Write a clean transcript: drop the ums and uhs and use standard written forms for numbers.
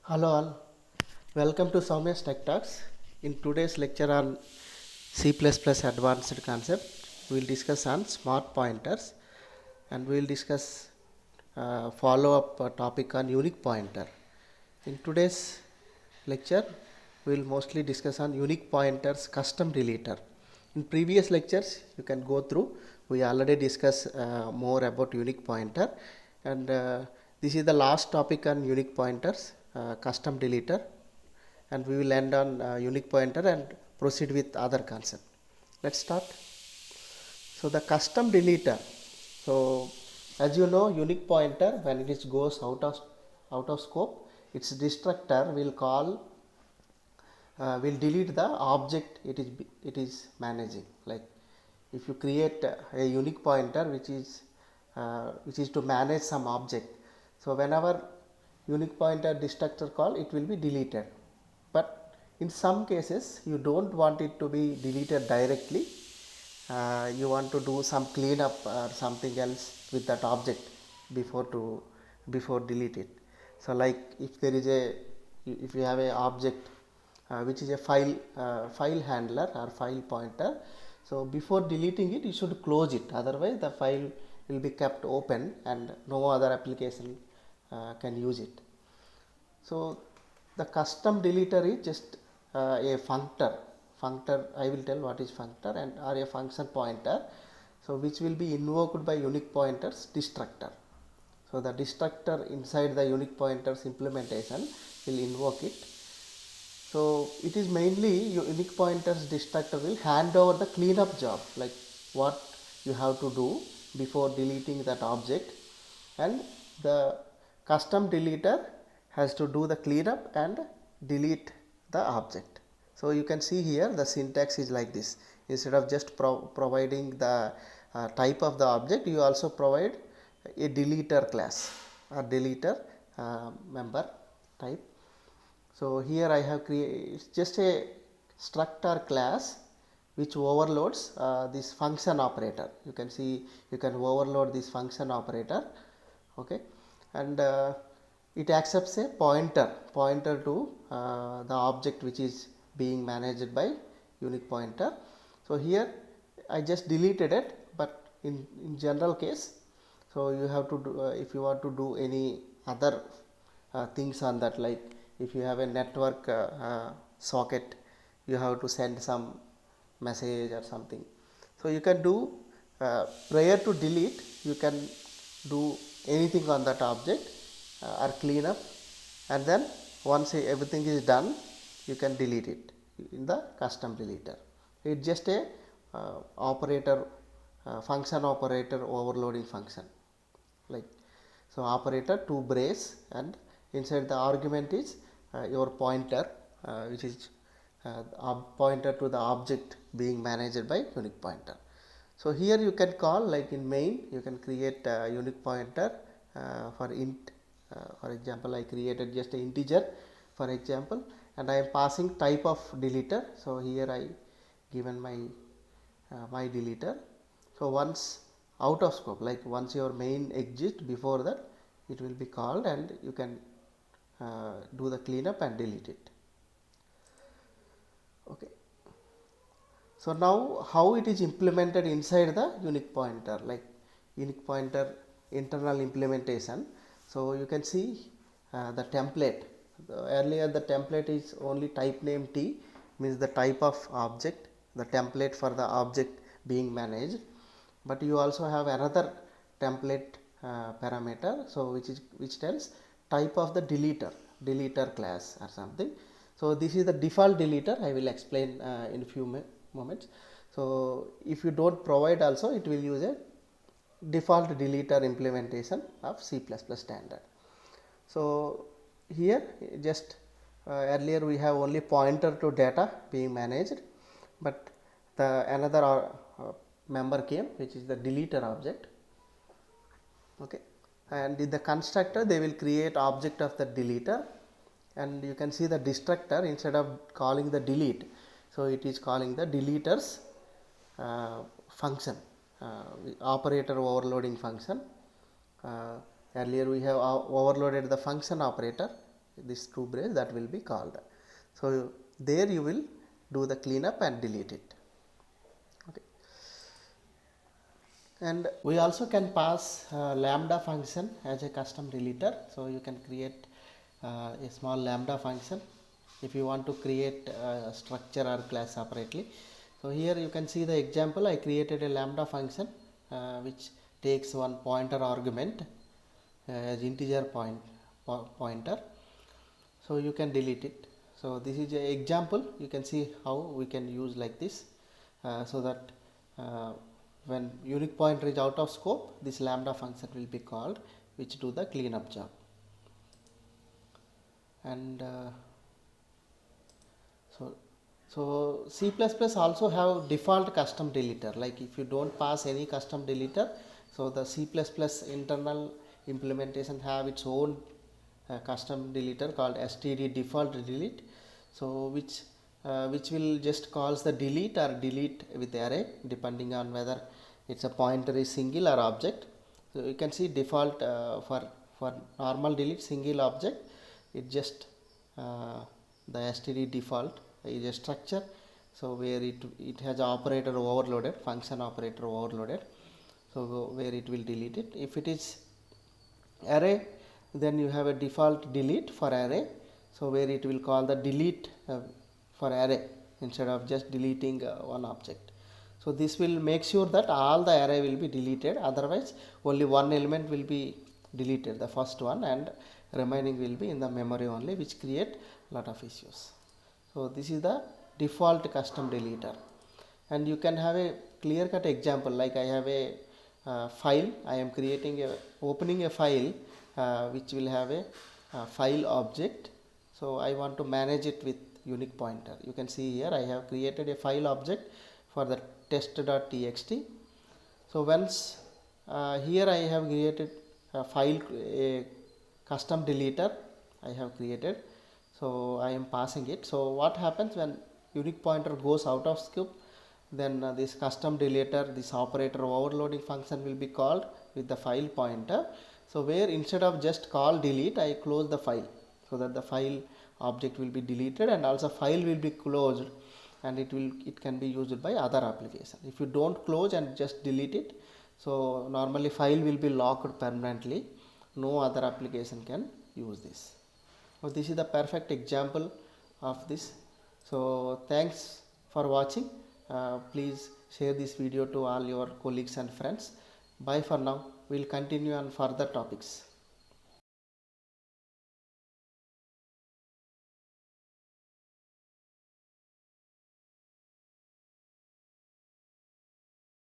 Hello all, welcome to Soumya's Tech Talks. In today's lecture on C++ advanced concept, we will discuss on smart pointers and we will discuss follow-up topic on unique pointer. In today's lecture, we will mostly discuss on unique pointers custom deleter. In previous lectures, you can go through, we already discussed more about unique pointer, and this is the last topic on unique pointers custom deleter, and we will end on unique pointer and proceed with other concept. Let's start. So the custom deleter, so as you know, unique pointer when it is goes out of scope, its destructor will call will delete the object it is managing. Like if you create a unique pointer which is to manage some object, so whenever unique pointer destructor call, it will be deleted. But in some cases you don't want it to be deleted directly. You want to do some cleanup or something else with that object before delete it. So like if you have a object which is a file handler or file pointer, so before deleting it you should close it, otherwise the file will be kept open and no other application can use it. So the custom deleter is just a functor. Functor, I will tell what is functor, and or a function pointer. So which will be invoked by unique pointers destructor. So the destructor inside the unique pointers implementation will invoke it. So it is mainly unique pointers destructor will hand over the cleanup job, like what you have to do before deleting that object, and the custom deleter has to do the cleanup and delete the object. So you can see here the syntax is like this. Instead of just providing the type of the object, you also provide a deleter class or deleter member type. So here I have created just a structure class which overloads this function operator. You can see you can overload this function operator, okay, and it accepts a pointer to the object which is being managed by unique pointer. So here I just deleted it, but in general case, so you have to do, if you want to do any other things on that, like if you have a network socket, you have to send some message or something, so you can do prior to delete, you can do anything on that object or clean up, and then once everything is done, you can delete it in the custom deleter. It's just a operator function operator overloading function, like so operator to brace, and inside the argument is your pointer which is pointer to the object being managed by unique pointer. So here you can call, like in main you can create a unique pointer for int, for example I created just an integer for example, and I am passing type of deleter. So here I given my deleter. So once out of scope, like once your main exit, before that it will be called and you can do the cleanup and delete it. Okay. So now how it is implemented inside the unique pointer, like unique pointer internal implementation. So you can see the template. Earlier the template is only type name T, means the type of object, the template for the object being managed. But you also have another template parameter, so which tells type of the deleter class or something. So this is the default deleter. I will explain in few moments. So if you don't provide also, it will use a default deleter implementation of C++ standard. So here just earlier we have only pointer to data being managed, but the another member came, which is the deleter object, okay, and in the constructor they will create object of the deleter, and you can see the destructor, instead of calling the delete, so it is calling the deleters function, operator overloading function. Earlier we have overloaded the function operator, this true brace, that will be called. So there you will do the cleanup and delete it. Okay. And we also can pass lambda function as a custom deleter. So you can create a small lambda function if you want to create a structure or class separately. So here you can see the example. I created a lambda function which takes one pointer argument as integer pointer. So you can delete it. So this is an example. You can see how we can use like this, so that when unique pointer is out of scope, this lambda function will be called, which do the cleanup job. And so C++ also have default custom deleter. Like if you don't pass any custom deleter, so the C++ internal implementation have its own custom deleter called std default delete. So which will just calls the delete or delete with array depending on whether it's a pointer is single or object. So you can see default for normal delete single object, it just the std default is a structure. So where it has operator overloaded, function operator overloaded, so where it will delete it. If it is array, then you have a default delete for array, so where it will call the delete for array instead of just deleting one object. So this will make sure that all the array will be deleted, otherwise only one element will be deleted, the first one, and remaining will be in the memory only, which create lot of issues. So this is the default custom deleter. And you can have a clear cut example, like I have a file. I am opening a file which will have a file object. So I want to manage it with unique pointer. You can see here I have created a file object for the test.txt. So once here I have created a custom deleter I have created. So I am passing it. So what happens when unique pointer goes out of scope, then this custom deleter, this operator overloading function will be called with the file pointer. So where instead of just call delete, I close the file, so that the file object will be deleted and also file will be closed, and it can be used by other application. If you don't close and just delete it, so normally file will be locked permanently. No other application can use this. So this is the perfect example of this. So thanks for watching. Please share this video to all your colleagues and friends. Bye for now. We'll continue on further topics.